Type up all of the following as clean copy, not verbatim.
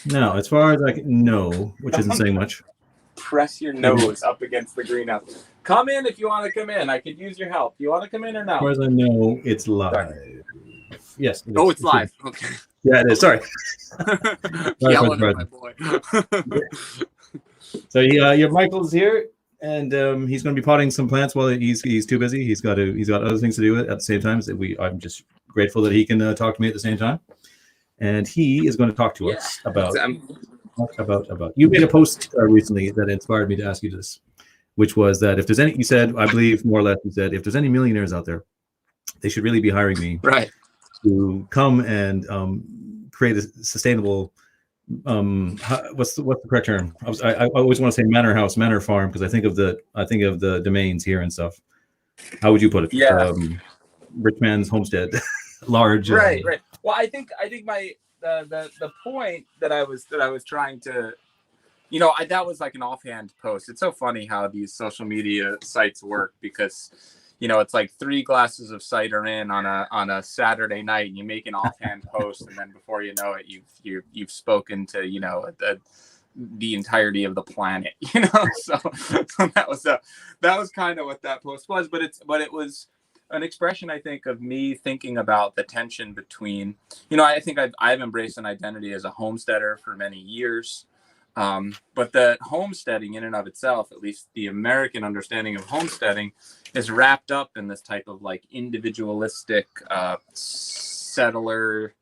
Now, as far as I can know, which isn't saying much. Press your nose up against the greenhouse. Come in if you want to come in. I could use your help. You want to come in or As no? far as I know, it's live. Sorry. Yes. It Oh, is. it's live. Okay. Yeah, it is. Sorry. Yelling at my boy. So your Michael's here, and he's going to be potting some plants while he's too busy. He's got other things to do at the same time. So I'm just grateful that he can talk to me at the same time, and he is going to talk to us about. You made a post recently that inspired me to ask you this, which was that if there's any, you said, I believe more or less, you said, if there's any millionaires out there, they should really be hiring me, right, to come and create a sustainable. What's the correct term? I always want to say manor farm because I think of the domains here and stuff. How would you put it? Yeah, rich man's homestead, large. Right. Well, I think my the point that I was trying to, that was like an offhand post. It's so funny how these social media sites work because, it's like 3 glasses of cider in on a Saturday night, and you make an offhand post, and then before you know it, you've spoken to the entirety of the planet. So that was kind of what that post was. But it was an expression, I think, of me thinking about the tension between, I think I've embraced an identity as a homesteader for many years. But the homesteading in and of itself, at least the American understanding of homesteading, is wrapped up in this type of like individualistic settler,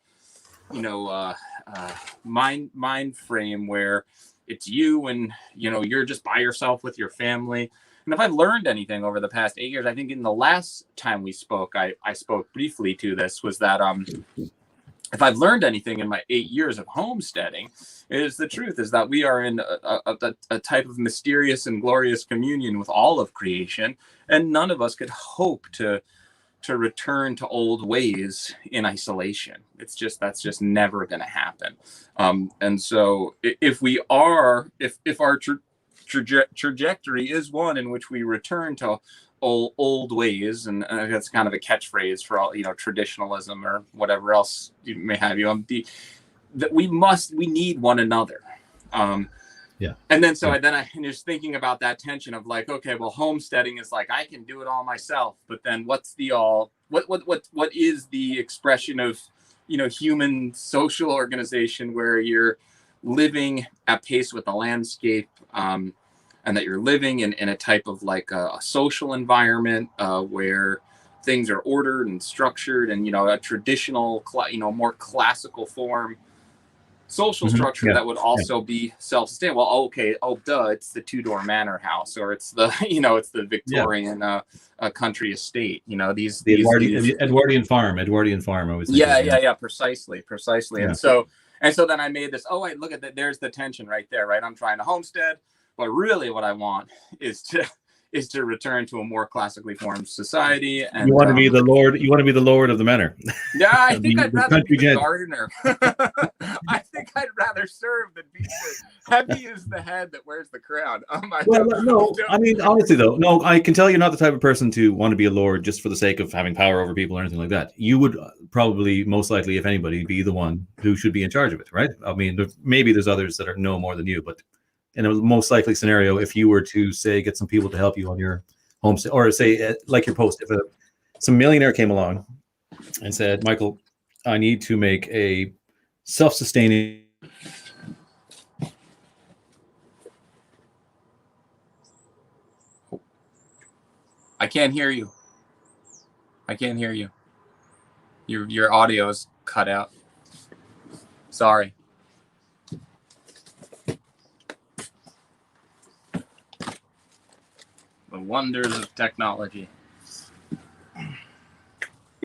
mind frame where it's you and, you're just by yourself with your family. And if I've learned anything over the past 8 years, I think in the last time we spoke, I spoke briefly to this, was that if I've learned anything in my 8 years of homesteading, is the truth is that we are in a type of mysterious and glorious communion with all of creation, and none of us could hope to return to old ways in isolation. That's just never going to happen. And so if our trajectory is one in which we return to old ways, and that's kind of a catchphrase for all, traditionalism or whatever else you may have, that we need one another. Yeah. And then I just thinking about that tension of like, okay, well, homesteading is like, I can do it all myself, but then what is the expression of, human social organization where you're living at pace with the landscape, and that you're living in a type of like a social environment where things are ordered and structured, and a traditional, more classical form social structure that would also be self-sustained. Well, okay, it's the 2-door manor house, or it's the it's the Victorian country estate. These Edwardian farm. I was thinking, precisely. Yeah. And so then I made this. Oh wait, look at that. There's the tension right there. Right, I'm trying to homestead, but really what I want is to return to a more classically formed society. And you want to be the lord. You want to be the lord of the manor. Yeah, I think I'd rather be the gardener. I think I'd rather serve than be heavy is the head that wears the crown. I mean, honestly though, no, I can tell you're not the type of person to want to be a lord just for the sake of having power over people or anything like that. You would probably, most likely, if anybody, be the one who should be in charge of it, right? I mean, maybe there's others that know more than you, but in a most likely scenario, if you were to say get some people to help you on your homestead, or say like your post, if some millionaire came along and said, Michael, I need to make a self-sustaining. I can't hear you. Your audio is cut out. Sorry. The wonders of technology.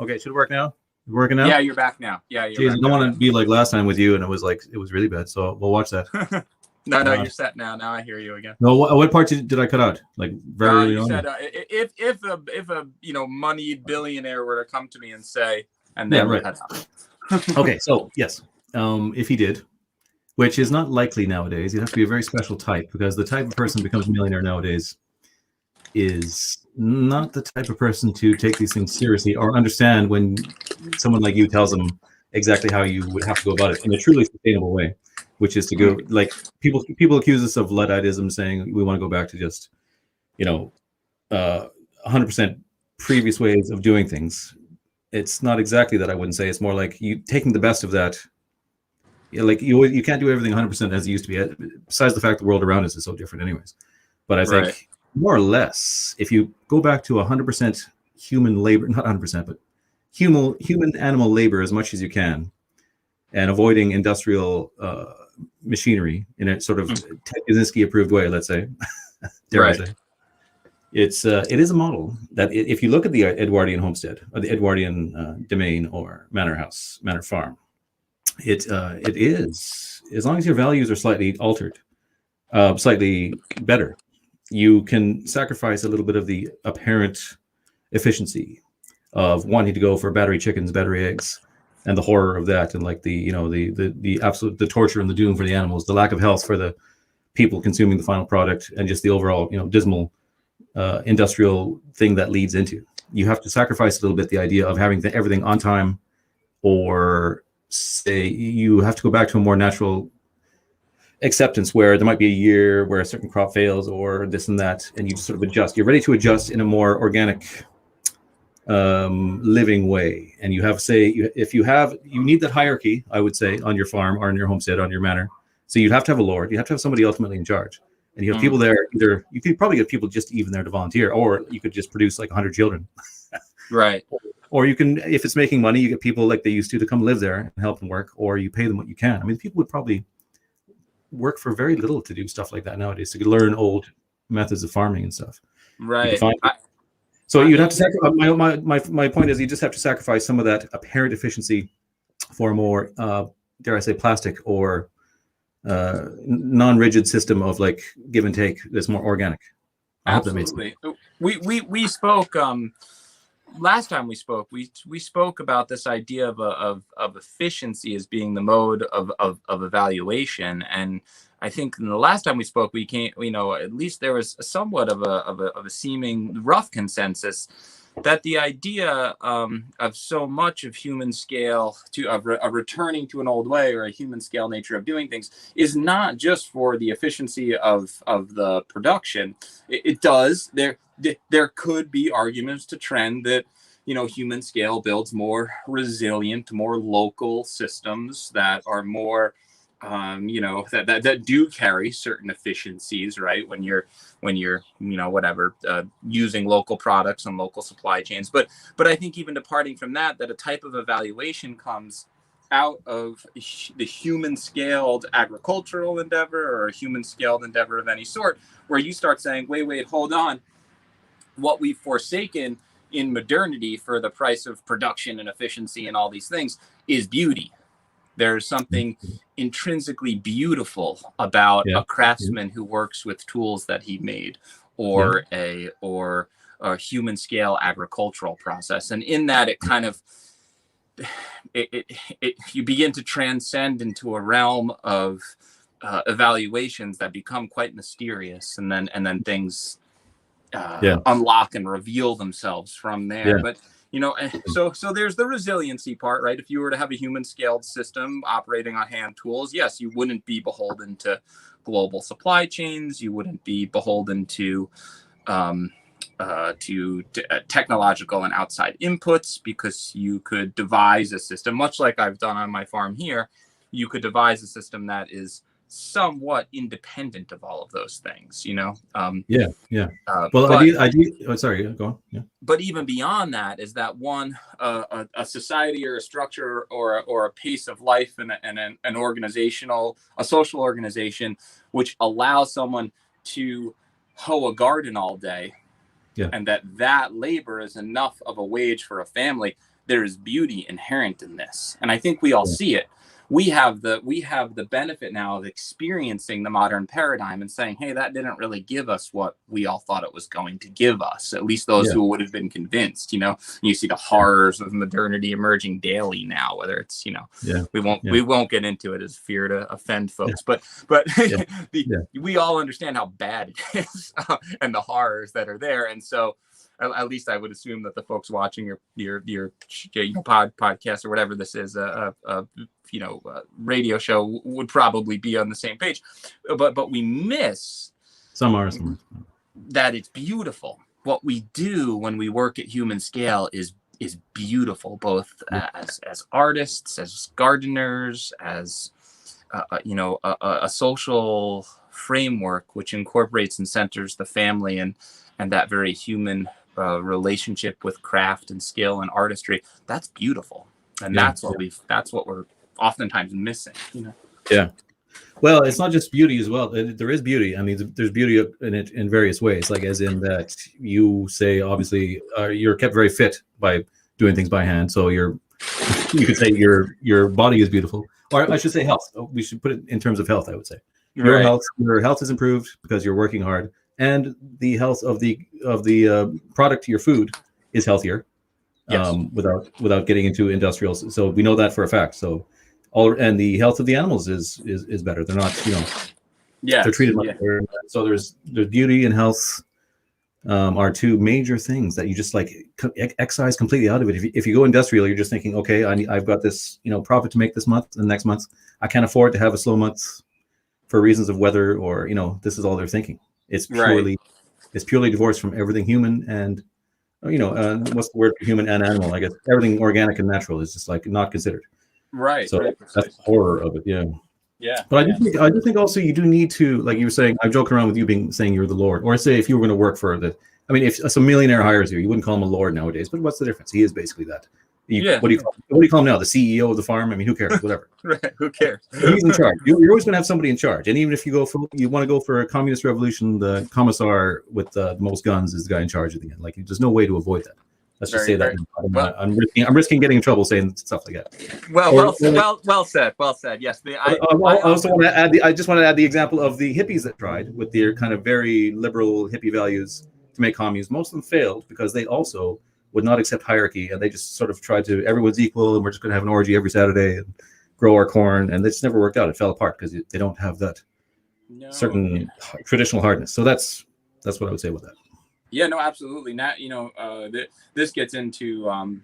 Okay, should it work now? Working now? Yeah, you're back now. Yeah, you're back. I don't want to be like last time with you, and it was really bad. So we'll watch that. No, you're set now. Now I hear you again. No, what part did I cut out? Like very early on? You said if a moneyed billionaire were to come to me and say, and then right. Cut out. Okay, so yes, if he did, which is not likely nowadays, you'd have to be a very special type, because the type of person who becomes a millionaire nowadays is not the type of person to take these things seriously or understand when someone like you tells them exactly how you would have to go about it in a truly sustainable way. which is to go like people accuse us of Ludditism, saying we want to go back to just 100% previous ways of doing things. It's not exactly that. I wouldn't say. It's more like you taking the best of that. Like you can't do everything 100% as it used to be. Besides the fact the world around us is so different, anyways. But I think more or less, if you go back to 100% human labor, not 100%, but human animal labor as much as you can, and avoiding industrial machinery in a sort of Ted Kaczynski approved way, let's say, dare I say. It is a model that if you look at the Edwardian homestead or the Edwardian demesne or manor farm, it is, as long as your values are slightly altered, slightly better, you can sacrifice a little bit of the apparent efficiency of wanting to go for battery chickens, battery eggs, and the horror of that, and like the absolute the torture and the doom for the animals, the lack of health for the people consuming the final product, and just the overall dismal industrial thing that leads into. You have to sacrifice a little bit the idea of having everything on time, or say you have to go back to a more natural acceptance where there might be a year where a certain crop fails or this and that, and you just sort of adjust. You're ready to adjust in a more organic living way. And you have, say, you need that hierarchy, I would say, on your farm or on your homestead, on your manor. So you'd have to have a lord. You have to have somebody ultimately in charge. And you have people there, either you could probably get people just even there to volunteer, or you could just produce like 100 children. Right. Or you can, if it's making money, you get people like they used to come live there and help them work, or you pay them what you can. I mean, people would probably work for very little to do stuff like that nowadays, to learn old methods of farming and stuff. Right. So you'd have to sacrifice. My point is, you just have to sacrifice some of that apparent efficiency for a more, dare I say, plastic or non-rigid system of like give and take that's more organic. Absolutely. We spoke last time we spoke. We spoke about this idea of efficiency as being the mode of evaluation, and I think in the last time we spoke, we can't, at least there was somewhat of a seeming rough consensus that the idea of so much of human scale of returning to an old way, or a human scale nature of doing things, is not just for the efficiency of the production. It does. There could be arguments to trend that human scale builds more resilient, more local systems that are more that do carry certain efficiencies, right? When you're using local products and local supply chains. But I think even departing from that a type of evaluation comes out of the human scaled agricultural endeavor, or a human scaled endeavor of any sort, where you start saying, wait, hold on. What we've forsaken in modernity for the price of production and efficiency and all these things is beauty. There's something intrinsically beautiful about a craftsman who works with tools that he made, or a human scale agricultural process. And in that, it kind of you begin to transcend into a realm of evaluations that become quite mysterious, and then things unlock and reveal themselves from there. But so there's the resiliency part, right? If you were to have a human scaled system operating on hand tools, yes, you wouldn't be beholden to global supply chains. You wouldn't be beholden to technological and outside inputs, because you could devise a system, much like I've done on my farm here. You could devise a system that is somewhat independent of all of those things, Well, I do. Oh, sorry, go on. Yeah. But even beyond that is that one, a society or a structure or a pace of life and an organizational, a social organization, which allows someone to hoe a garden all day, and that labor is enough of a wage for a family. There is beauty inherent in this, and I think we all see it. We have the benefit now of experiencing the modern paradigm and saying, hey, that didn't really give us what we all thought it was going to give us, at least those who would have been convinced. You see the horrors of modernity emerging daily now, whether it's we won't get into it as fear to offend folks, but we all understand how bad it is and the horrors that are there. And so at least I would assume that the folks watching your podcast or whatever this is, radio show would probably be on the same page, but we miss some that it's beautiful. What we do when we work at human scale is beautiful, both as artists, as gardeners, as a social framework which incorporates and centers the family and that very human relationship with craft and skill and artistry. That's beautiful, and that's what we're oftentimes missing. Yeah. Well, it's not just beauty as well. There is beauty. I mean, there's beauty in it in various ways, like as in that you say, obviously, you're kept very fit by doing things by hand. So you could say your body is beautiful, or I should say health. We should put it in terms of health, I would say. Your health is improved because you're working hard, and the health of the product, your food, is healthier. Yes. Without getting into industrials. So we know that for a fact. So and the health of the animals is better. They're not, they're treated much better. So there's beauty and health are two major things that you just like excise completely out of it. If you go industrial, you're just thinking, okay, I've got this, profit to make this month and next month. I can't afford to have a slow month for reasons of weather, or, this is all they're thinking. It's purely divorced from everything human and, what's the word for human and animal? I guess everything organic and natural is just like not considered. Right. So that's the horror of it. Yeah. Yeah. But I do think also you do need to, like you were saying, I'm joking around with you saying you're the Lord, or say if you were going to work for if some millionaire hires you wouldn't call him a Lord nowadays, but what's the difference? He is basically that. What do you call him now? The CEO of the farm? I mean, who cares? Whatever. Right. Who cares? He's in charge. You're always going to have somebody in charge. And even if you want to go for a communist revolution, the commissar with the most guns is the guy in charge at the end. Like, there's no way to avoid that. Let's just say that. I'm risking getting in trouble saying stuff like that. Well said. Yes. I just want to add the example of the hippies that tried with their kind of very liberal hippie values to make communes. Most of them failed because they also would not accept hierarchy, and they just sort of tried to, everyone's equal and we're just going to have an orgy every Saturday and grow our corn, and this never worked out. It fell apart because they don't have that certain traditional hardness. So that's what I would say about that. Yeah, no, absolutely. Not, this gets into,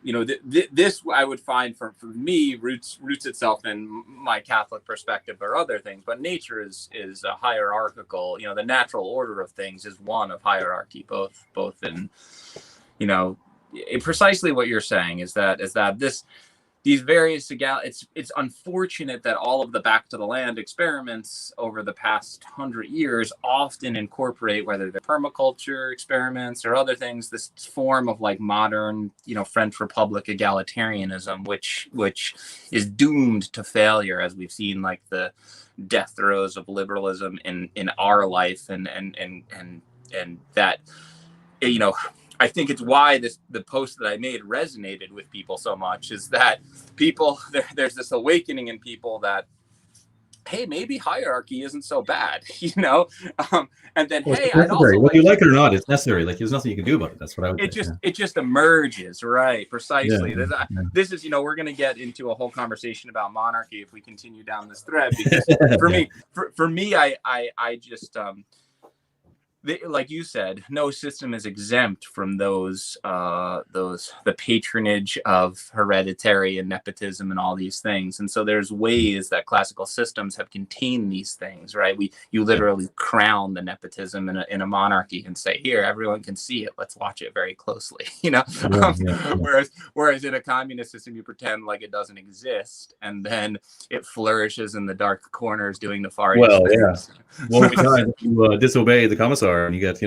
this I would find for me roots itself in my Catholic perspective or other things, but nature is a hierarchical, the natural order of things is one of hierarchy, both in, precisely what you're saying is that these various it's unfortunate that all of the back to the land experiments over the past 100 years often incorporate, whether they're permaculture experiments or other things, this form of like modern, French Republic egalitarianism, which is doomed to failure, as we've seen like the death throes of liberalism in our life, and that, I think it's why the post that I made resonated with people so much, is that there's this awakening in people that, hey, maybe hierarchy isn't so bad, and then, hey, I'd also whether you like it or not, it's necessary. Like, there's nothing you can do about it. That's what I would say. It just emerges, right? Precisely. Yeah. This is, we're going to get into a whole conversation about monarchy if we continue down this thread, because for me, I just, like you said, no system is exempt from the patronage of hereditary and nepotism and all these things. And so there's ways that classical systems have contained these things, right? You literally crown the nepotism in a monarchy and say, here, everyone can see it. Let's watch it very closely, Whereas in a communist system, you pretend like it doesn't exist, and then it flourishes in the dark corners doing nefarious things. Well, you disobey the commissar, and you get, I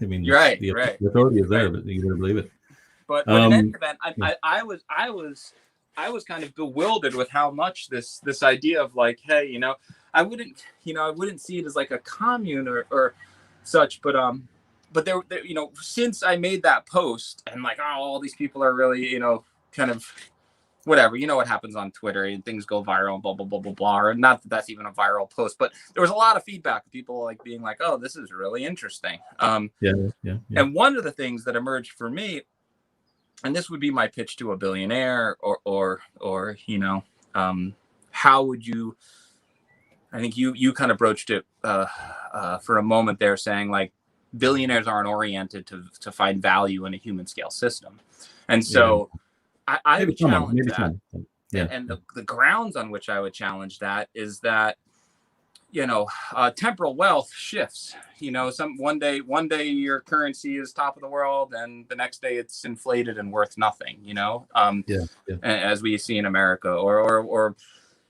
mean, right. The authority is there, but you better believe it. But in any event, I was kind of bewildered with how much this idea of like, hey, I wouldn't see it as like a commune or such, but there, since I made that post and like, oh, all these people are really, kind of whatever, what happens on Twitter and things go viral and blah, blah, blah, blah, blah. Or not that that's even a viral post, but there was a lot of feedback. People like being like, oh, this is really interesting. Yeah. And one of the things that emerged for me, and this would be my pitch to a billionaire or how would you, I think you kind of broached it for a moment there, saying like, billionaires aren't oriented to find value in a human scale system. And so I would challenge that. Yeah. And the grounds on which I would challenge that is that, temporal wealth shifts. One day your currency is top of the world, and the next day it's inflated and worth nothing. As we see in America, or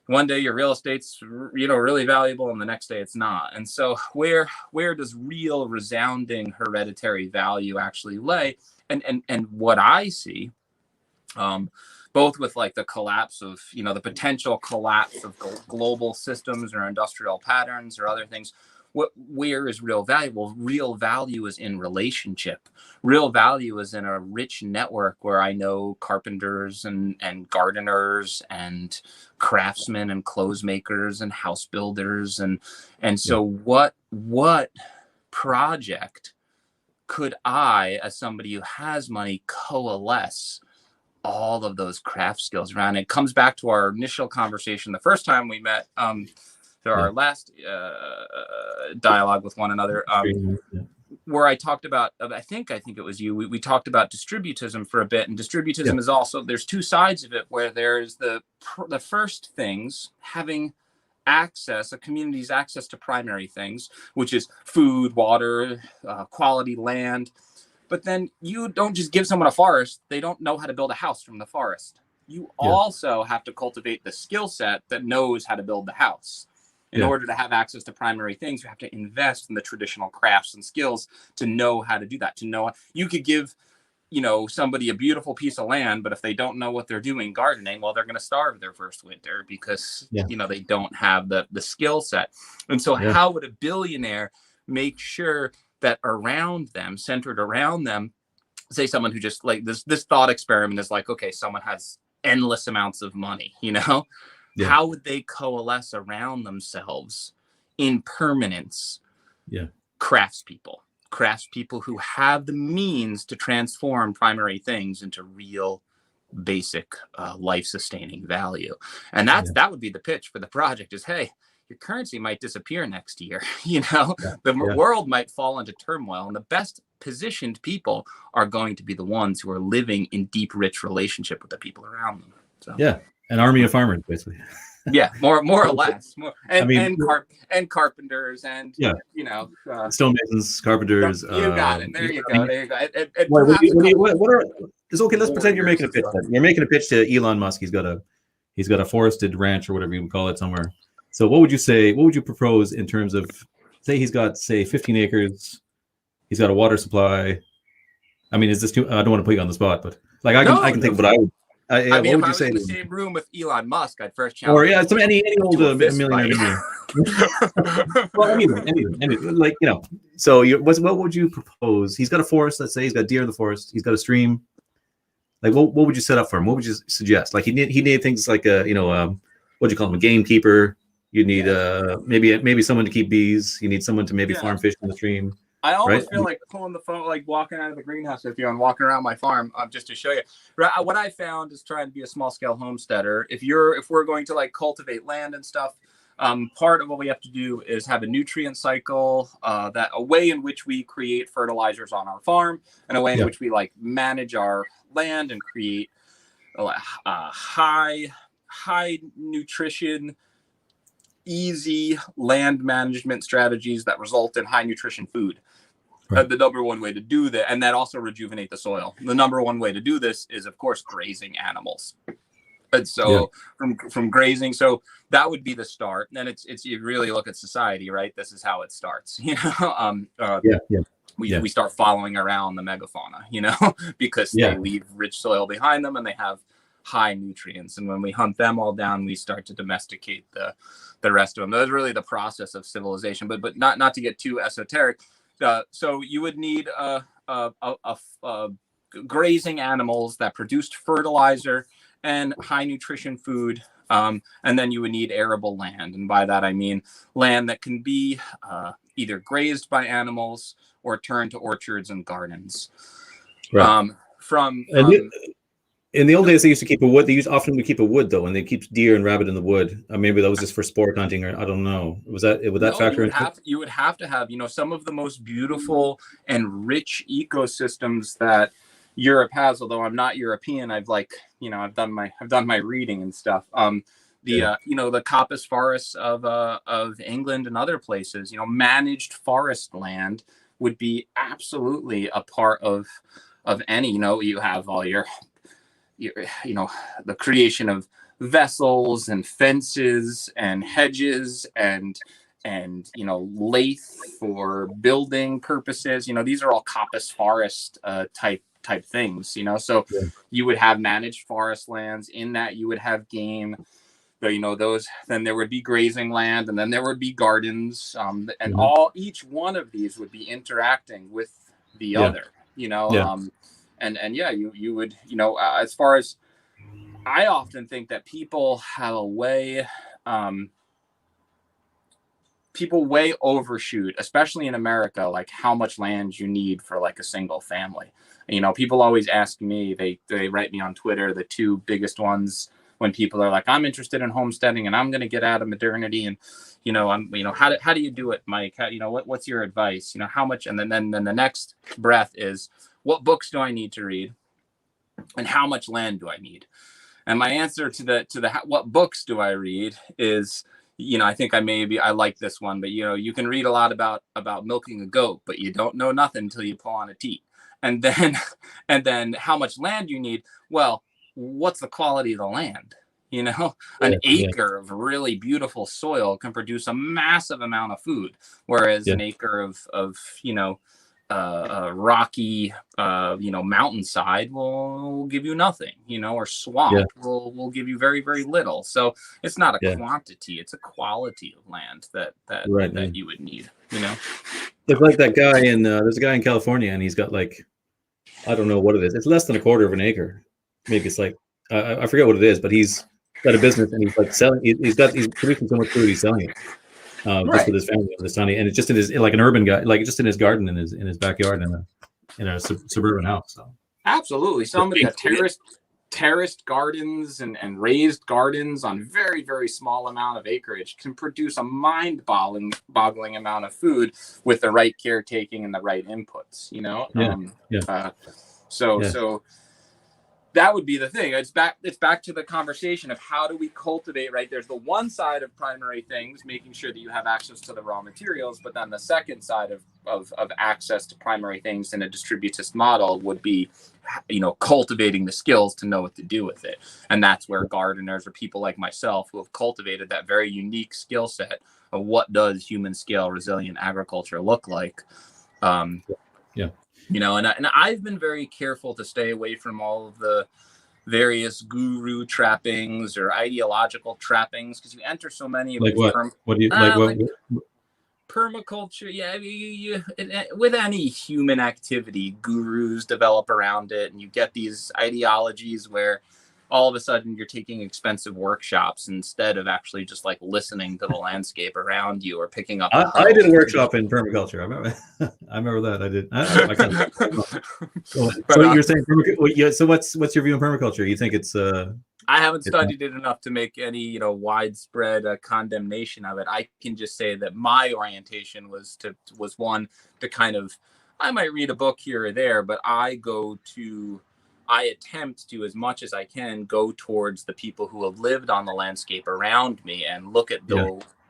one day your real estate's really valuable, and the next day it's not. And so where does real resounding hereditary value actually lay? And what I see, both with like the collapse of, the potential collapse of global systems or industrial patterns or other things, where is real value? Well, real value is in relationship. Real value is in a rich network where I know carpenters and gardeners and craftsmen and clothes makers and house builders. And so what project could I, as somebody who has money, coalesce all of those craft skills around? It comes back to our initial conversation the first time we met, our last dialogue with one another, where I talked about, I think it was you, we talked about distributism for a bit. And distributism is also, there's two sides of it, where there's the first things, having access, a community's access to primary things, which is food, water, quality land. But then you don't just give someone a forest, they don't know how to build a house from the forest. You also have to cultivate the skill set that knows how to build the house. In order to have access to primary things, you have to invest in the traditional crafts and skills to know how to do that. You could give, somebody a beautiful piece of land, but if they don't know what they're doing gardening, well, they're going to starve their first winter because, they don't have the skill set. And so how would a billionaire make sure that around them, centered around them, say someone who just like this thought experiment is like, okay, someone has endless amounts of money, how would they coalesce around themselves in permanence? Craftspeople who have the means to transform primary things into real basic life sustaining value. And that would be the pitch for the project is, hey, your currency might disappear next year. The world might fall into turmoil, and the best positioned people are going to be the ones who are living in deep, rich relationship with the people around them. So an army of farmers, basically. more or less. And carpenters and stonemasons, carpenters. You got it. There you go. It's okay. Let's pretend you're making a pitch. You're making a pitch to Elon Musk. He's got a forested ranch or whatever you would call it somewhere. So what would you say? What would you propose in terms of, say he's got 15 acres, he's got a water supply. I mean, is this too? I don't want to put you on the spot, but like I can think of what I would. I mean, what would you say? In the same room with Elon Musk, I'd first challenge. Or any old millionaire. Well, anyone, like So what would you propose? He's got a forest. Let's say he's got deer in the forest. He's got a stream. Like what would you set up for him? What would you suggest? Like he need things like what do you call him? A gamekeeper. You need maybe someone to keep bees. You need someone to maybe farm fish in the stream. I almost feel like pulling the phone, like walking out of the greenhouse with you and walking around my farm, just to show you. What I found is trying to be a small scale homesteader. If we're going to like cultivate land and stuff, part of what we have to do is have a nutrient cycle, that a way in which we create fertilizers on our farm, and a way in which we like manage our land and create high nutrition, easy land management strategies that result in high nutrition food. The number one way to do that, and that also rejuvenate the soil. The number one way to do this is, of course, grazing animals. And so from grazing, so that would be the start. And then it's you really look at society, right? This is how it starts. We start following around the megafauna, because they leave rich soil behind them and they have high nutrients. And when we hunt them all down, we start to domesticate the rest of them. That's really the process of civilization. But not to get too esoteric. So you would need grazing animals that produced fertilizer and high nutrition food. And then you would need arable land. And by that, I mean land that can be either grazed by animals or turned to orchards and gardens. In the old days, they used to keep a wood. They used often would keep a wood though, and they keep deer and rabbit in the wood. Maybe that was just for sport hunting, or I don't know. Would that No, factor into it? you would have to have, some of the most beautiful and rich ecosystems that Europe has. Although I'm not European, I've done my reading and stuff. Yeah. The coppice forests of England and other places, managed forest land would be absolutely a part of any. You have all your the creation of vessels and fences and hedges and lath for building purposes. These are all coppice forest type things. So Yeah. you would have managed forest lands. In that, you would have game. Those. Then there would be grazing land, and then there would be gardens. And each one of these would be interacting with the other. Yeah. And yeah, you would, as far as, I often think that people have a way, people way overshoot, especially in America, like how much land you need for like a single family. People always ask me, they write me on Twitter, the two biggest ones, when people are like, I'm interested in homesteading and I'm going to get out of modernity. And, how do you do it, Mike? What's your advice? How much? And then the next breath is, what books do I need to read? And how much land do I need? And my answer to the what books do I read is, I think I like this one, but you can read a lot about milking a goat, but you don't know nothing until you pull on a teat. And then how much land you need? Well, what's the quality of the land? An acre of really beautiful soil can produce a massive amount of food, whereas an acre of rocky mountainside will give you nothing, or swamp will give you very, very little. So it's not a quantity, it's a quality of land that you would need. It's like that guy there's a guy in California, and he's got like, I don't know what it is. It's less than a quarter of an acre. Maybe it's like, I forget what it is, but he's got a business, and he's like selling. He's producing so much food, he's selling it. Just with his family in this tiny, and it's just in his, like an urban guy, like just in his garden, in his backyard, in a suburban house. So absolutely, somebody got terraced gardens and raised gardens on very, very small amount of acreage can produce a mind-boggling amount of food with the right caretaking and the right inputs. So that would be the thing. It's back to the conversation of how do we cultivate, right? There's the one side of primary things, making sure that you have access to the raw materials, but then the second side of access to primary things in a distributist model would be, cultivating the skills to know what to do with it. And that's where gardeners or people like myself who have cultivated that very unique skill set of what does human scale resilient agriculture look like. And I've been very careful to stay away from all of the various guru trappings or ideological trappings, because you enter so many of like these. What do you like? What? Permaculture, with any human activity, gurus develop around it, and you get these ideologies where all of a sudden you're taking expensive workshops instead of actually just like listening to the landscape around you or picking up. I did a workshop in permaculture. I remember that. I did. I can't. So you're saying permaculture? So what's your view on permaculture? You think it's I haven't studied it enough to make any widespread condemnation of it. I can just say that my orientation was one to kind of, I might read a book here or there, but I attempt to, as much as I can, go towards the people who have lived on the landscape around me and look at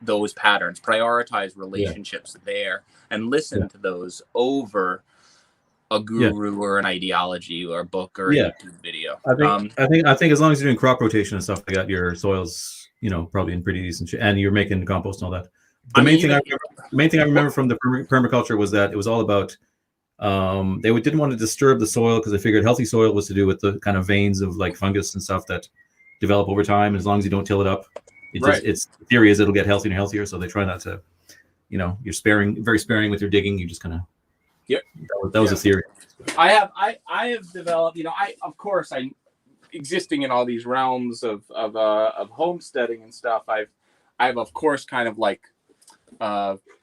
those patterns, prioritize relationships there, and listen to those over a guru or an ideology or a book or a YouTube video. I think as long as you're doing crop rotation and stuff like that, your soil's probably in pretty decent shape, and you're making compost and all that. The main thing I remember from the permaculture was that it was all about. They didn't want to disturb the soil because they figured healthy soil was to do with the kind of veins of like fungus and stuff that develop over time. And as long as you don't till it up, the theory is it'll get healthier and healthier. So they try not to, you're very sparing with your digging. You just kind of, that was a theory. I have developed, I existing in all these realms of homesteading and stuff. I've of course kind of like,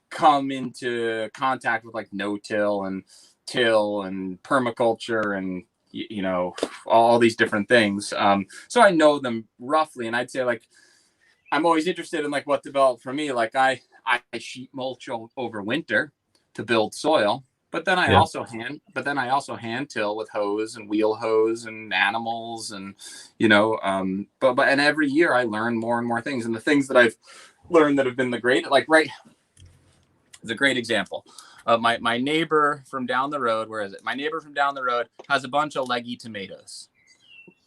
come into contact with like no-till and till and permaculture and you know, all these different things. So I know them roughly, and I'd say like I'm always interested in like what developed for me. Like I sheet mulch over winter to build soil, but then I also hand till with hose and wheel hose and animals, and you know, but and every year I learn more and more things, and the things that I've learned that have been the great, like it's a great example. My neighbor from down the road, where is it? My neighbor from down the road has a bunch of leggy tomatoes.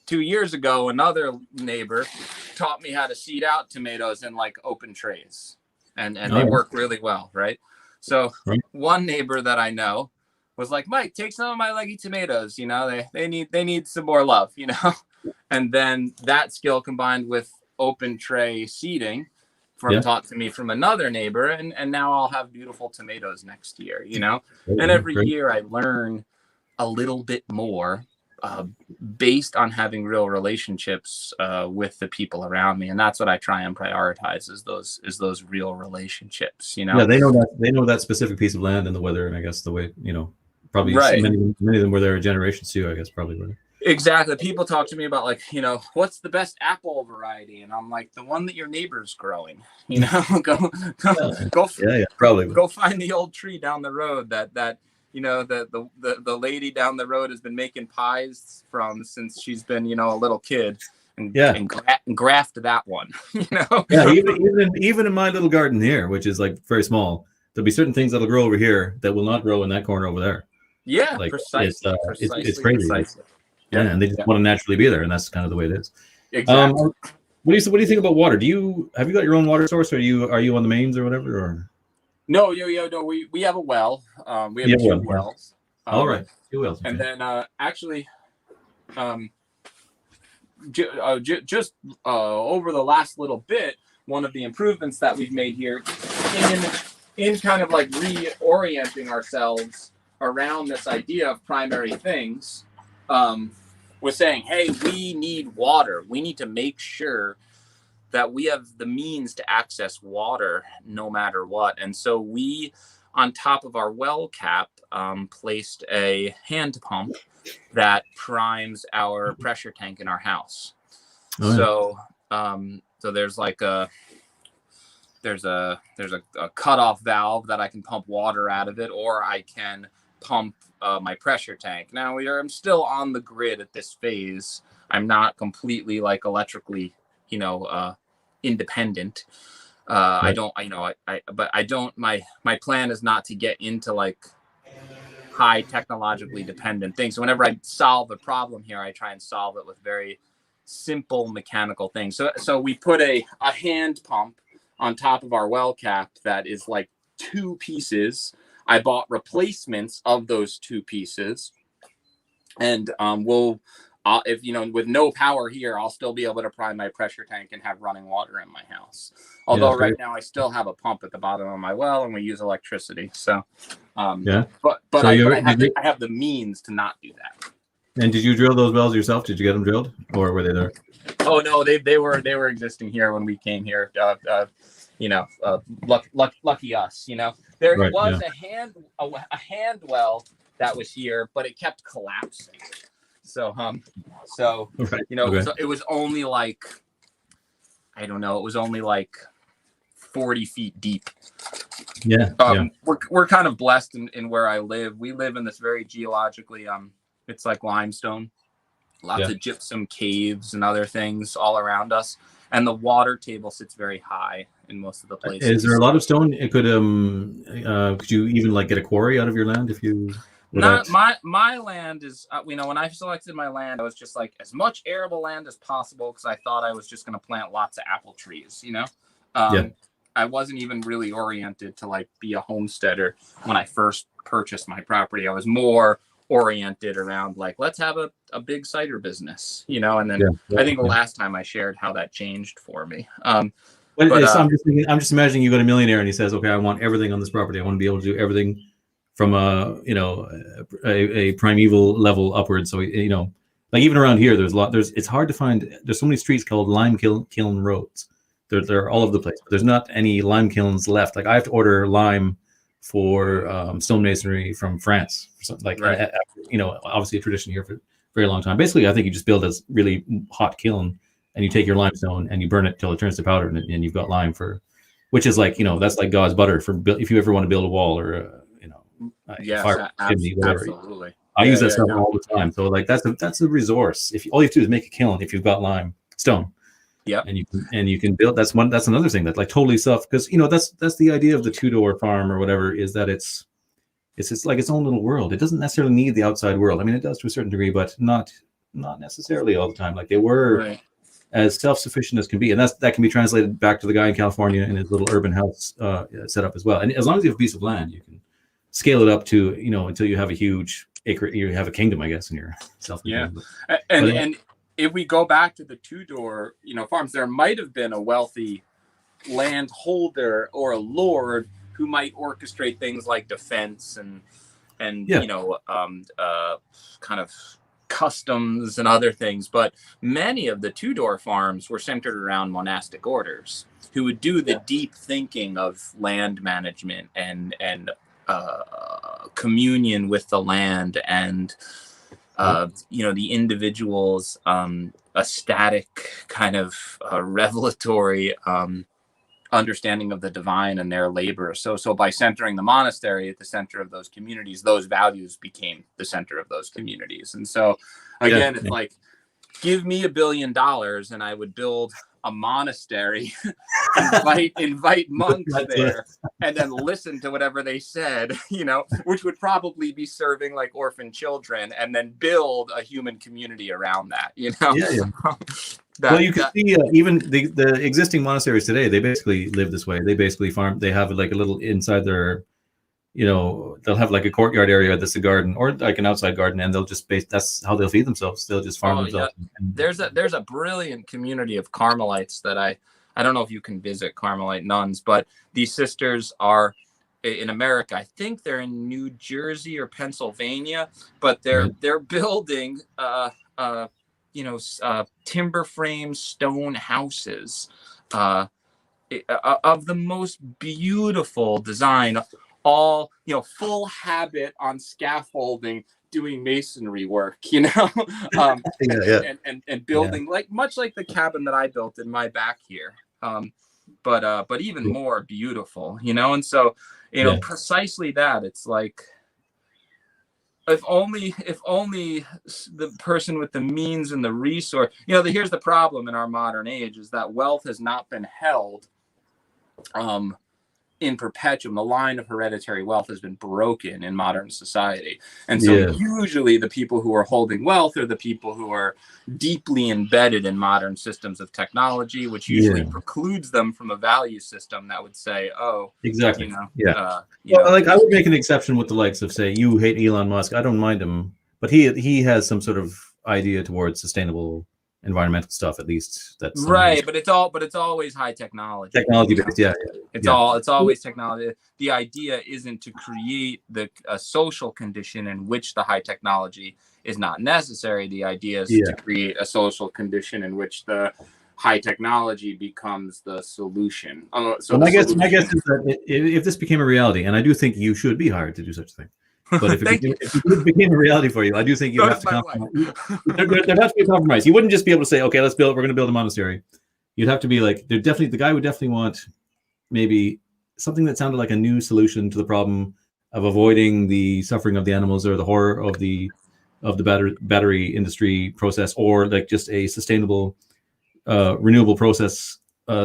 2 years ago, another neighbor taught me how to seed out tomatoes in like open trays, and they work really well, right? So one neighbor that I know was like, Mike, take some of my leggy tomatoes. You know, they need some more love, you know. And then that skill combined with open tray seeding taught to me from another neighbor, and now I'll have beautiful tomatoes next year, you know. And every year I learn a little bit more based on having real relationships with the people around me, and that's what I try and prioritize is those real relationships, you know. Yeah, they know that specific piece of land and the weather, and I guess the way, you know, probably many of them were there generations too, I guess, probably were. Exactly. People talk to me about like, you know, what's the best apple variety, and I'm like, the one that your neighbor's growing, you know. Go find the old tree down the road that you know, the lady down the road has been making pies from since she's been, you know, a little kid, and graft that one, you know. Yeah, even in my little garden here, which is like very small, there'll be certain things that'll grow over here that will not grow in that corner over there. Yeah, like, precisely. It's crazy. Precisely. Yeah, and they just want to naturally be there, and that's kind of the way it is. Exactly. What do you think about water? Have you got your own water source, or are you on the mains or whatever? Or no, we have a well. We have two wells. All right, 2 wells. Okay. And then actually, just over the last little bit, one of the improvements that we've made here in kind of like reorienting ourselves around this idea of primary things, was saying, hey, we need water. We need to make sure that we have the means to access water no matter what. And so we, on top of our well cap, placed a hand pump that primes our pressure tank in our house. So there's like there's a cutoff valve that I can pump water out of it, or I can pump my pressure tank. Now I'm still on the grid at this phase. I'm not completely like electrically, you know, independent. I don't, you know, but I don't, my plan is not to get into like high technologically dependent things. So whenever I solve a problem here, I try and solve it with very simple mechanical things. So we put a hand pump on top of our well cap that is like 2 pieces. I bought replacements of those 2 pieces, and if you know, with no power here, I'll still be able to prime my pressure tank and have running water in my house. Although right now I still have a pump at the bottom of my well, and we use electricity. So, but I have the means to not do that. And did you drill those wells yourself? Did you get them drilled, or were they there? Oh no, they were existing here when we came here. You know, lucky us. You know, there was a hand well that was here, but it kept collapsing. So you know, so it was only like, I don't know, it was only like 40 feet deep. We're kind of blessed in where I live. We live in this very geologically, it's like limestone, lots of gypsum caves and other things all around us, and the water table sits very high in most of the places. Is there a lot of stone? It could you even like get a quarry out of your land if you? Not my land is, you know, when I selected my land, I was just like as much arable land as possible because I thought I was just going to plant lots of apple trees, you know. I wasn't even really oriented to like be a homesteader when I first purchased my property. I was more oriented around like, let's have a big cider business, you know. And then I think the last time I shared how that changed for me. I'm just imagining you got a millionaire and he says, okay, I want everything on this property. I want to be able to do everything from a primeval level upwards. So, you know, like even around here, it's hard to find, there's so many streets called lime kiln roads. They're all over the place, but there's not any lime kilns left. Like I have to order lime for stonemasonry from France, or something like, you know, obviously a tradition here for very long time. Basically, I think you just build a really hot kiln, and you take your limestone and you burn it till it turns to powder, and you've got lime for, which is like, that's like God's butter for if you ever want to build a wall or Yes, fire chimney, whatever. absolutely. I use that stuff all the time. So like that's a resource. If all you have to do is make a kiln, if you've got limestone, yeah, and you can build. That's another thing that like totally because that's the idea of the two-door farm or whatever, is that it's like its own little world. It doesn't necessarily need the outside world. I mean, it does to a certain degree, but not necessarily all the time. Like they were as self-sufficient as can be, and that can be translated back to the guy in California in his little urban house setup as well. And as long as you have a piece of land, you can scale it up to until you have a huge acre. You have a kingdom, I guess, in your self. Yeah, and if we go back to the two-door farms, there might have been a wealthy landholder or a lord who might orchestrate things like defense and kind of customs and other things. But many of the two-door farms were centered around monastic orders who would do the deep thinking of land management and communion with the land and the individual's ecstatic kind of revelatory understanding of the divine and their labor. So by centering the monastery at the center of those communities, those values became the center of those communities. And so again, it's like, give me $1 billion and I would build a monastery, invite monks there, and then listen to whatever they said, which would probably be serving like orphan children, and then build a human community around that. Well, you can see even the existing monasteries today, they basically live this way. They basically farm. They have like a little inside their, they'll have like a courtyard area that's a garden or like an outside garden, and they'll just that's how they'll feed themselves. They'll just farm themselves. Yeah. There's a brilliant community of Carmelites that I don't know if you can visit Carmelite nuns, but these sisters are in America. I think they're in New Jersey or Pennsylvania, but they're building timber frame stone houses of the most beautiful design, all full habit on scaffolding, doing masonry work, and building much like the cabin that I built in my back here, but even more beautiful, and so precisely that. It's like, if only the person with the means and the resource, here's the problem in our modern age, is that wealth has not been held in perpetuum. The line of hereditary wealth has been broken in modern society. And so usually the people who are holding wealth are the people who are deeply embedded in modern systems of technology, which usually precludes them from a value system that would say, exactly. Like I would make an exception with the likes of, say, you hate Elon Musk. I don't mind him, but he has some sort of idea towards sustainable environmental stuff, at least. That's right, but it's always high technology based. It's always technology. The idea isn't to create a social condition in which the high technology is not necessary. The idea is to create a social condition in which the high technology becomes the solution. My guess is that if this became a reality, and I do think you should be hired to do such a thing, but if it became a reality for you, I do think you have to compromise. There has to be a compromise. You wouldn't just be able to say, okay, we're going to build a monastery. You'd have to be like, the guy would definitely want maybe something that sounded like a new solution to the problem of avoiding the suffering of the animals or the horror of the battery industry process, or like just a sustainable renewable process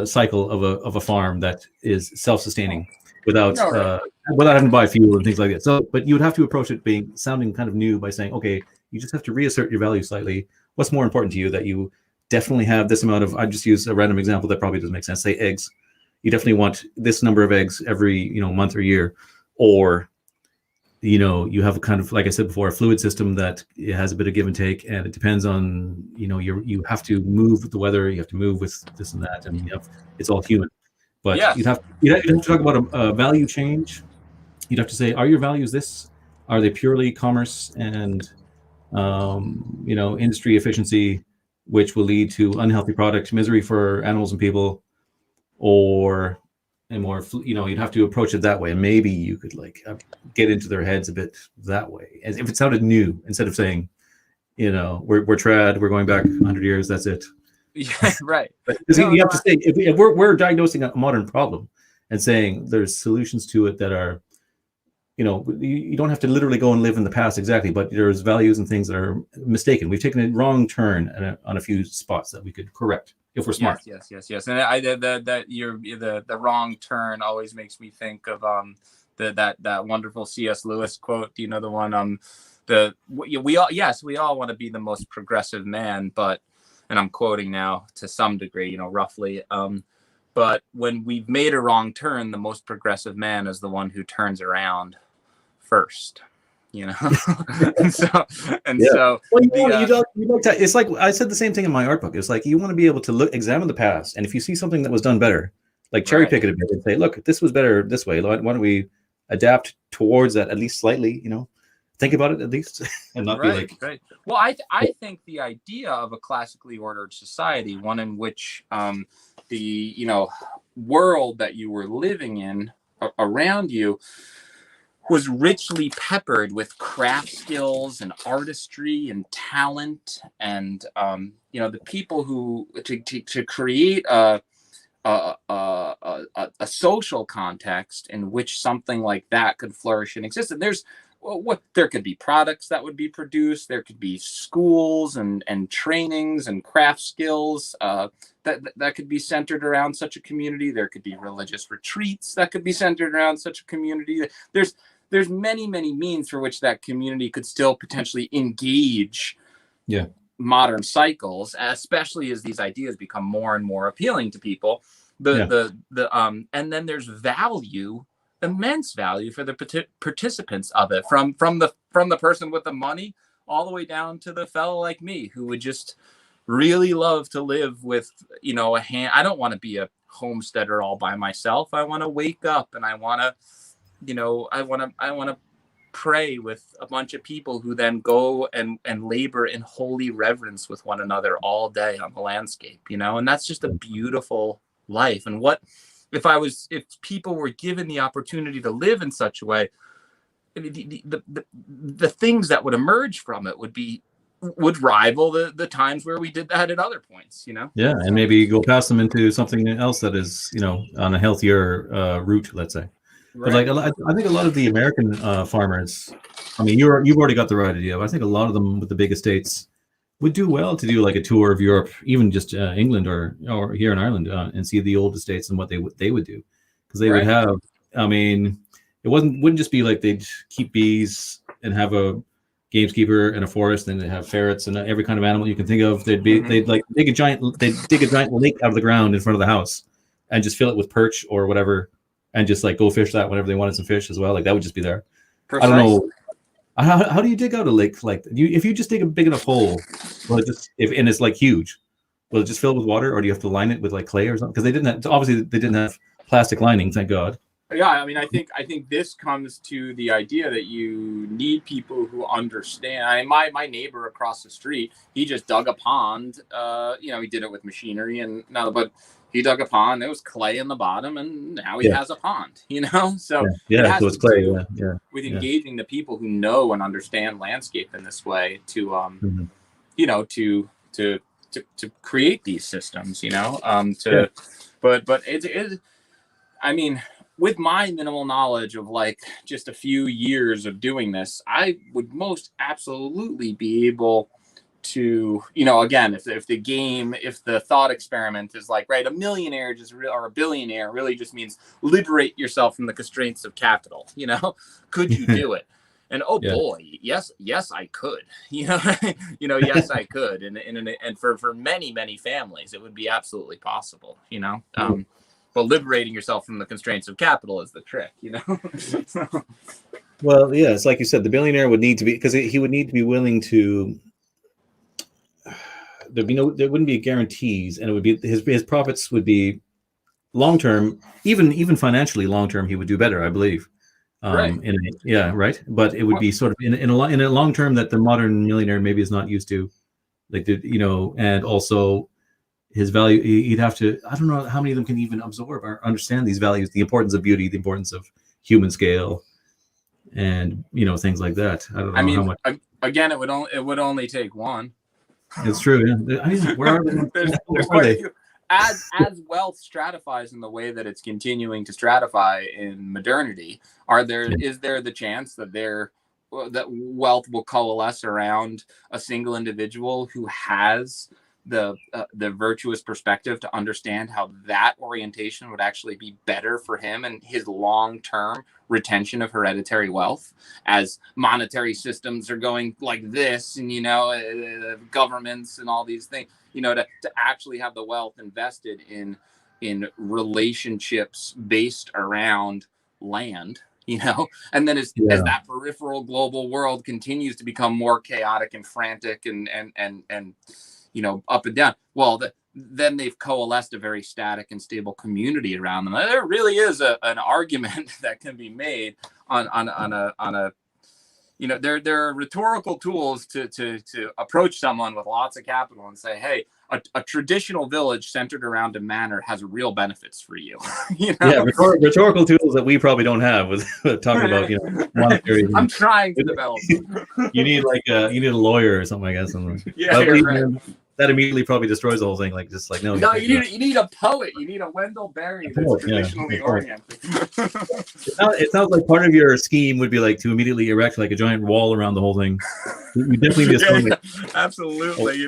cycle of a farm that is self-sustaining without having to buy fuel and things like that. So, but you would have to approach it sounding kind of new by saying, okay, you just have to reassert your value slightly. What's more important to you? That you definitely have this amount of, I just use a random example that probably doesn't make sense, say eggs. You definitely want this number of eggs every month or year, or you have a kind of, like I said before, a fluid system that it has a bit of give and take, and it depends on you have to move with the weather, you have to move with this and that, and it's all human. But you'd have to talk about a value change. You'd have to say, are your values this? Are they purely commerce and industry efficiency, which will lead to unhealthy product, misery for animals and people, or and more, you'd have to approach it that way, and maybe you could get into their heads a bit that way, as if it sounded new, instead of saying, we're trad, we're going back 100 years, that's it. Yeah, right. Because you have to say, if we're diagnosing a modern problem and saying there's solutions to it that are, you don't have to literally go and live in the past exactly, but there's values and things that are mistaken. We've taken a wrong turn on a few spots that we could correct if we're smart. Yes. And the wrong turn always makes me think of that wonderful C.S. Lewis quote. Do you know the one? We all want to be the most progressive man, but, and I'm quoting now to some degree, roughly. But when we've made a wrong turn, the most progressive man is the one who turns around first. So it's like I said the same thing in my art book. It's like you want to be able to examine the past, and if you see something that was done better, like cherry pick it a bit and say, look, this was better this way. Why don't we adapt towards that at least slightly? Think about it at least, and not be like. Right. Well, I think the idea of a classically ordered society, one in which the world that you were living in around you was richly peppered with craft skills and artistry and talent, and the people who to create a social context in which something like that could flourish and exist. And there could be products that would be produced, there could be schools and trainings and craft skills that could be centered around such a community. There could be religious retreats that could be centered around such a community. There's many means for which that community could still potentially engage modern cycles, especially as these ideas become more and more appealing to people. And then there's immense value for the participants of it, from the person with the money all the way down to the fellow like me who would just really love to live with a hand. I don't want to be a homesteader all by myself. I want to wake up and I want to pray with a bunch of people who then go and labor in holy reverence with one another all day on the landscape, and that's just a beautiful life. And what if people were given the opportunity to live in such a way, the things that would emerge from it would rival the times where we did that at other points, and maybe go past them into something else that is on a healthier route, let's say. Right. But I think a lot of the American farmers, you've already got the right idea, but I think a lot of them with the big estates would do well to do like a tour of Europe, even just England or here in Ireland, and see the old estates and what they would do, because they would have. It wouldn't just be like they'd keep bees and have a gameskeeper in a forest, and they have ferrets and every kind of animal you can think of. They'd dig a giant lake out of the ground in front of the house and just fill it with perch or whatever, and just like go fish that whenever they wanted some fish as well. Like that would just be there. Precisely. I don't know. How do you dig out a lake like that? If you just dig a big enough hole, and it's like huge, will it just fill with water, or do you have to line it with like clay or something? Because they didn't have plastic lining, thank God. Yeah, I think this comes to the idea that you need people who understand. My neighbor across the street, he just dug a pond. He did it with machinery but he dug a pond. There was clay in the bottom, and now he has a pond. So so it's clay. With engaging the people who know and understand landscape in this way to to create these systems. But it. With my minimal knowledge of like just a few years of doing this, I would most absolutely be able to, again, if the thought experiment is like, right, a millionaire or a billionaire really just means liberate yourself from the constraints of capital. Could you do it? And boy, yes, I could. Yes, I could. And for many families, it would be absolutely possible. But liberating yourself from the constraints of capital is the trick, Well, yeah, it's like you said, the billionaire would need to be, because he would need to be willing to. There wouldn't be guarantees, and it would be his profits would be long term, even financially long term. He would do better, I believe. Right. Right. But it would be sort of in a long term that the modern millionaire maybe is not used to, and also. His value, he'd have to, I don't know how many of them can even absorb or understand these values, the importance of beauty, the importance of human scale, and, things like that. I don't know how much. again, it would only take one. It's true. Yeah. I mean, where are they? There's quite a few. As wealth stratifies in the way that it's continuing to stratify in modernity, is there the chance that that wealth will coalesce around a single individual who has the virtuous perspective to understand how that orientation would actually be better for him and his long-term retention of hereditary wealth, as monetary systems are going like this, and governments and all these things, to actually have the wealth invested in relationships based around land, and then as that peripheral global world continues to become more chaotic and frantic and up and down, well, then they've coalesced a very static and stable community around them. There really is an argument that can be made on a there are rhetorical tools to approach someone with lots of capital and say, hey, a traditional village centered around a manor has real benefits for you. Yeah, rhetorical tools that we probably don't have with talking about monetary. I'm trying to develop them. You need a lawyer or something, I guess. Yeah, right. That immediately probably destroys the whole thing. No, you need a poet. You need a Wendell Berry that's traditionally oriented. It sounds like part of your scheme would be to immediately erect a giant wall around the whole thing. You definitely need a absolutely.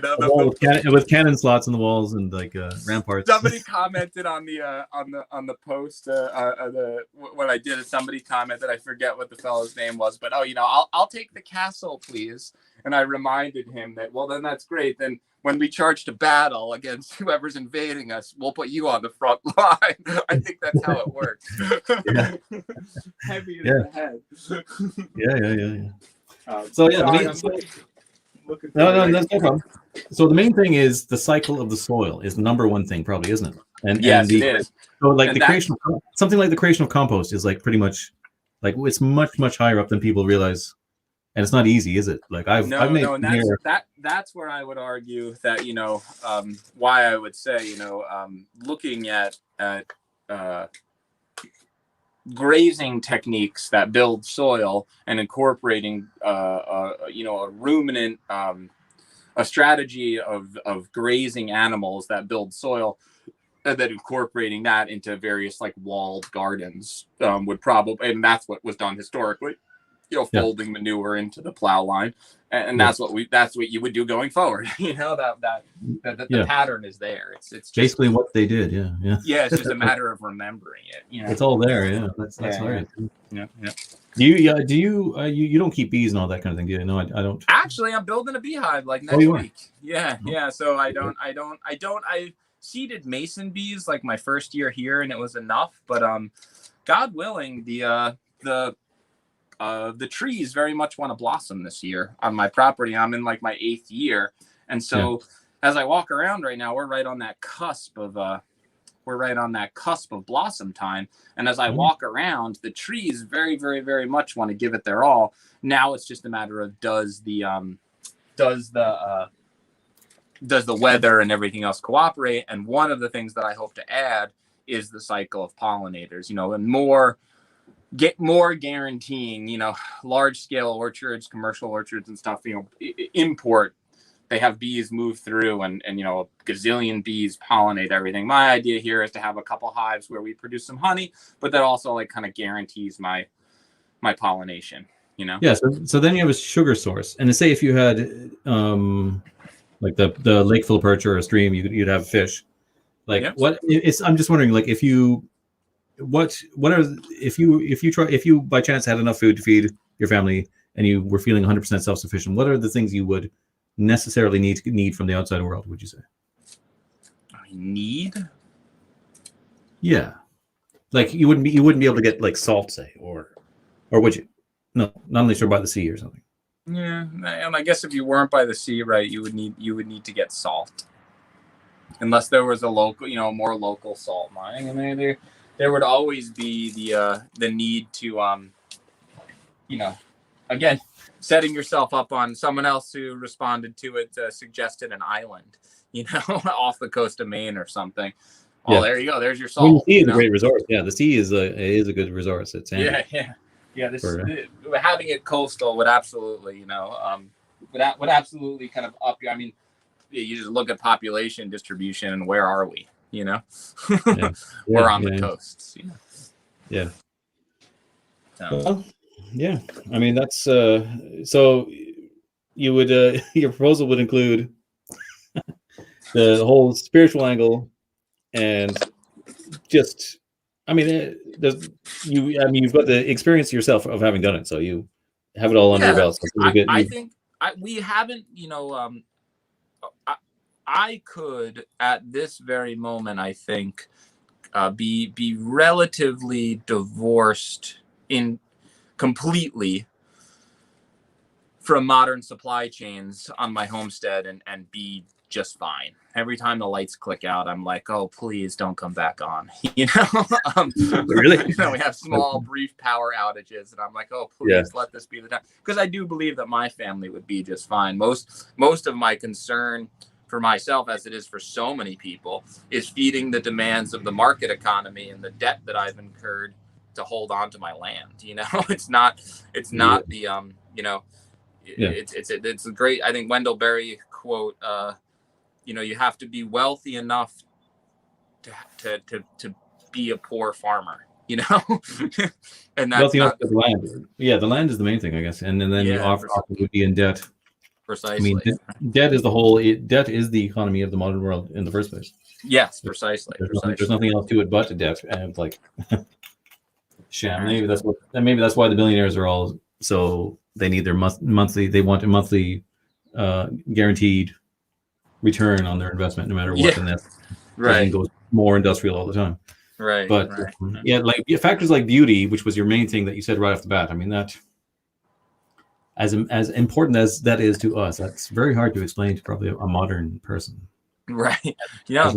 With cannon slots in the walls and ramparts. Somebody commented on the post when I did it. Somebody commented, I forget what the fellow's name was, but I'll take the castle, please. And I reminded him that, well, then that's great. Then when we charge to battle against whoever's invading us, we'll put you on the front line. I think that's how it works. Heavy in the head. Yeah. No, that's no problem. So the main thing is the cycle of the soil is the number one thing, probably, isn't it? And yes, it is. So something like the creation of compost is pretty much it's much higher up than people realize. And it's not easy, is it? That's where I would argue that why I would say looking at grazing techniques that build soil and incorporating a ruminant a strategy of grazing animals that build soil, and then incorporating that into various walled gardens would probably, and that's what was done historically. Folding manure into the plow line, and that's what you would do going forward. The pattern is there. It's just, basically what they did. Yeah. It's just a matter of remembering it. It's all there. Yeah, that's right. Yeah. Do you don't keep bees and all that kind of thing, do you? No, I don't. Actually, I'm building a beehive next week. Yeah. So I seeded mason bees my first year here, and it was enough. But God willing, the trees very much want to blossom this year on my property. I'm in my 8th year, and so as I walk around right now, we're right on that cusp of blossom time. And as I walk around, the trees very, very, very much want to give it their all. Now it's just a matter of does the weather and everything else cooperate? And one of the things that I hope to add is the cycle of pollinators. And get more guaranteeing, large scale orchards, commercial orchards and stuff, import, they have bees move through and a gazillion bees pollinate everything. My idea here is to have a couple hives where we produce some honey, but that also kind of guarantees my pollination, Yeah. So then you have a sugar source. And to say if you had the lake full of perch or a stream, you'd have fish. I'm just wondering, if you by chance had enough food to feed your family and you were feeling 100% self-sufficient, what are the things you would necessarily need from the outside world, would you say? Need? Yeah. You wouldn't be able to get salt, say, or would you? No, not unless you're by the sea or something. Yeah, and I guess if you weren't by the sea, right, you would need to get salt. Unless there was a local, more local salt mining, and there would always be the need to again, setting yourself up on someone else who responded to it suggested an island, off the coast of Maine or something. Oh, there you go. There's your salt. The sea is a great resource. Yeah, the sea is a good resource. It's handy. Yeah. Having it coastal would absolutely, would absolutely kind of up you. I mean, you just look at population distribution and where are we? You know, Yeah. we're on the coasts. You know? Yeah. So. Well, yeah. I mean, that's so you would your proposal would include the whole spiritual angle and just, I mean, you've got the experience yourself of having done it, so you have it all under your belt. So I think we haven't, you know, I could at this very moment, I think, be relatively divorced in completely from modern supply chains on my homestead and be just fine. Every time the lights click out, I'm like, oh, please don't come back on. You know, really? You know, we have small, brief power outages, and I'm like, oh, please let this be the time. Because I do believe that my family would be just fine. Most of my concern for myself, as it is for so many people, is feeding the demands of the market economy and the debt that I've incurred to hold on to my land. You know, it's not the you know. It's a great, I think, Wendell Berry quote, you know, you have to be wealthy enough to be a poor farmer, you know. And that's wealthy enough to the land. Yeah, the land is the main thing, I guess. And then you often would be in debt. Precisely. I mean, debt is the economy of the modern world in the first place. Yes, precisely. There's nothing else to it but debt, and like sham. Maybe that's why the billionaires are all so they need their monthly. They want a monthly guaranteed return on their investment, no matter what. And that's right. Goes more industrial all the time. Right. But like factors like beauty, which was your main thing that you said right off the bat. I mean, that as important as that is to us, that's very hard to explain to probably a modern person. Right. Yeah.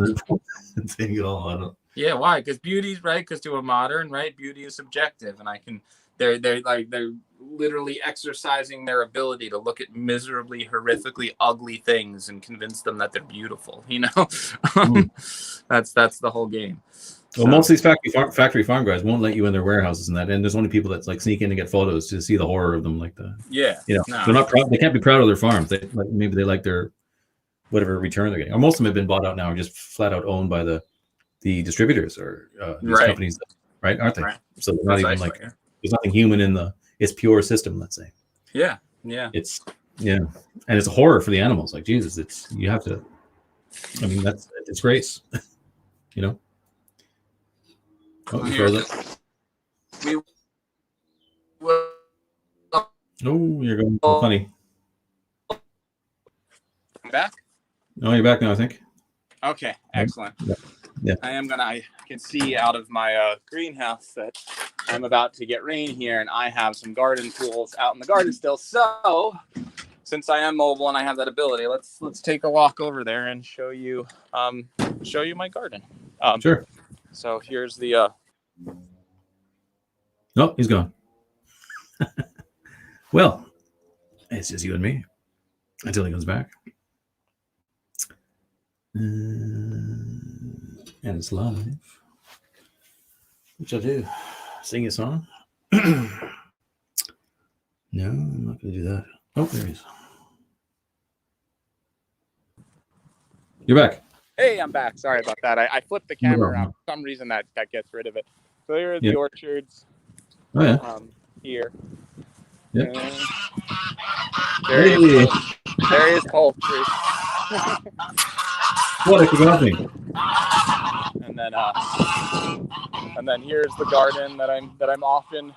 Thing at all. Yeah. Why? Because beauty's right. Because to a modern, right, beauty is subjective, and they're literally exercising their ability to look at miserably, horrifically ugly things and convince them that they're beautiful. You know, that's the whole game. Well, most of these factory farm guys won't let you in their warehouses and that, and there's only people that like sneak in to get photos to see the horror of them, like the you know, they're not proud. They can't be proud of their farms. They maybe they like their whatever return they're getting, or most of them have been bought out now, or just flat out owned by the distributors or these companies, right? Aren't they? Right. So they're not even like there's nothing human in it's pure system, let's say. Yeah. It's and it's a horror for the animals. Like Jesus, you have to. I mean, it's disgrace, you know. Oh, you froze it. Oh, you're going funny. I'm back. Oh, you're back now, I think. Okay, excellent. Yeah. I can see out of my greenhouse that I'm about to get rain here, and I have some garden tools out in the garden still. So, since I am mobile and I have that ability, let's take a walk over there and show you my garden. Sure. So here's the. Oh, he's gone. Well, it's just you and me until he comes back. And it's live. Which I'll do. Sing a song. No, I'm not going to do that. Oh, there he is. You're back. Hey, I'm back. Sorry about that. I flipped the camera around. For some reason that gets rid of it. So here are the orchards. Oh, yeah. Here. Yep. There is poultry. What if you got me? And then here's the garden that I'm often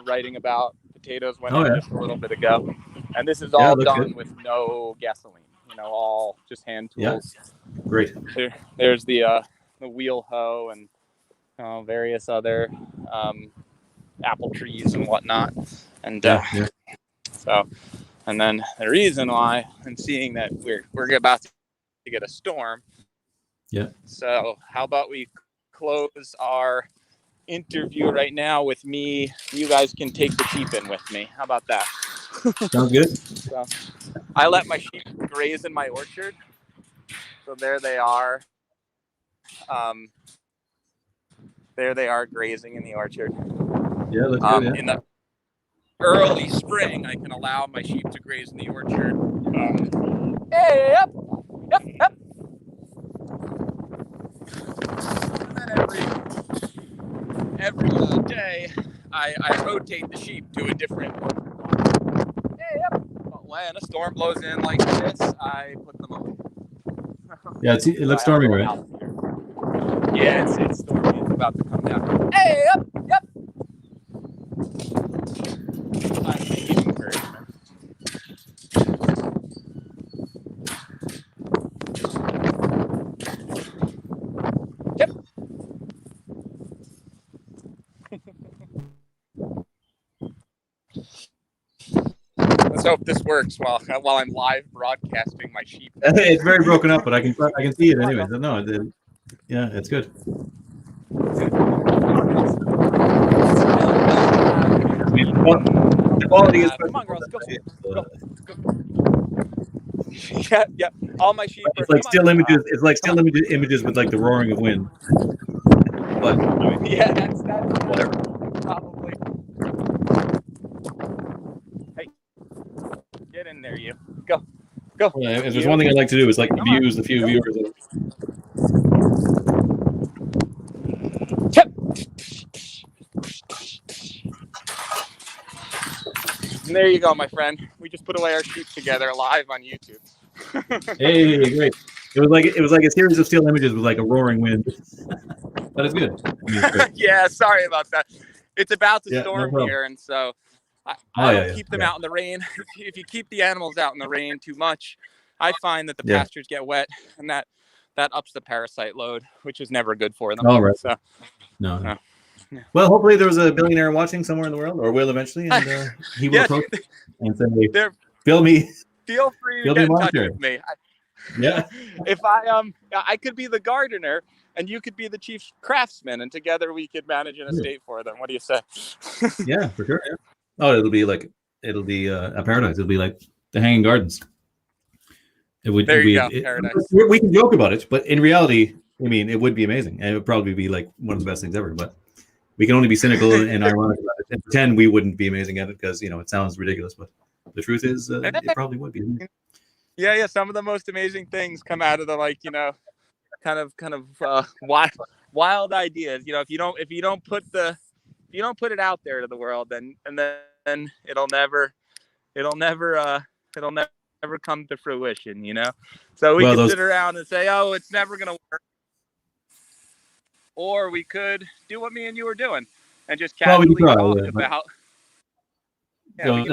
writing about. Potatoes went in just a little bit ago, and this is all done with no gasoline. You know, all just hand tools. Yeah. Great. There's the wheel hoe and various other apple trees and whatnot, and so, and then the reason why I'm seeing that we're about to get a storm. Yeah. So how about we close our interview right now with me? You guys can take the sheep in with me. How about that? Sounds good. So I let my sheep graze in my orchard. So there they are. There they are grazing in the orchard. Yeah, that's good. In the early spring, I can allow my sheep to graze in the orchard. Hey, yep. And then every day, I rotate the sheep to a different orchard. Hey, yep. But when a storm blows in like this, I put them away. Yeah, it looks stormy, right? Yeah, it's stormy. It's about to come down. Hey, yep. I need encouragement. Yep. Let's hope this works while I'm live broadcasting my sheep. It's very broken up, but I can see it anyways. No, yeah, it's good. The quality is. Come on, girls, go. Yeah. All my sheep. It's like still images. It's like still images with like the roaring of wind. But yeah, that's whatever. Probably. Hey, get in there, you. Go. Yeah, if there's one thing I like to do is like abuse the few viewers. And there you go, my friend. We just put away our sheep together live on YouTube. Hey, great! It was like a series of still images with like a roaring wind. But it's good. Yeah, sorry about that. It's about to storm here, and so I don't keep them out in the rain. If you keep the animals out in the rain too much, I find that the pastures get wet, and that ups the parasite load, which is never good for them. All right. So, no. Yeah. Well, hopefully there was a billionaire watching somewhere in the world, or will eventually, and he will approach and say, "Feel free to get in touch with me." Yeah. If I could be the gardener, and you could be the chief craftsman, and together we could manage an estate for them. What do you say? Yeah, for sure. Yeah. Oh, it'll be a paradise. It'll be like the Hanging Gardens. It would. There you go, paradise. We can joke about it, but in reality, I mean, it would be amazing, and it would probably be like one of the best things ever. But we can only be cynical and ironic about it and pretend we wouldn't be amazing at it because it sounds ridiculous. But the truth is, it probably would be. Yeah. Some of the most amazing things come out of the kind of wild ideas. If you don't put it out there to the world, then it'll never come to fruition. So we can sit around and say, oh, it's never gonna work, or we could do what me and you were doing and just casually talk about. Those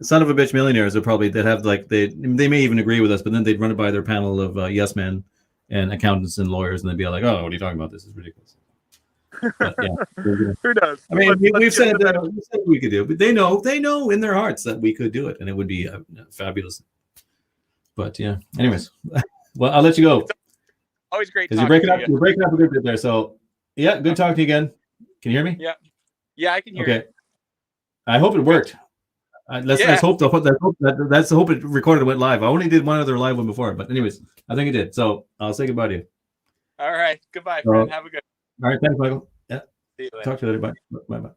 son of a bitch millionaires are probably they may even agree with us, but then they'd run it by their panel of yes men and accountants and lawyers, and they'd be like, "Oh, what are you talking about? This is ridiculous." But, yeah, who knows? I mean, we've said we could do it, but they know in their hearts that we could do it, and it would be fabulous. But yeah, anyways, well, I'll let you go. Always great. Because you're breaking up a good bit there. So yeah, good talking to you again. Can you hear me? Yeah, I can hear you. Okay. I hope it worked. Let's hope it recorded and went live. I only did one other live one before, but anyways, I think it did. So I'll say goodbye to you. All right. Goodbye, friend. Have a good. All right. Thanks, Michael. Yeah. See you later. Talk to you later. Bye. Bye.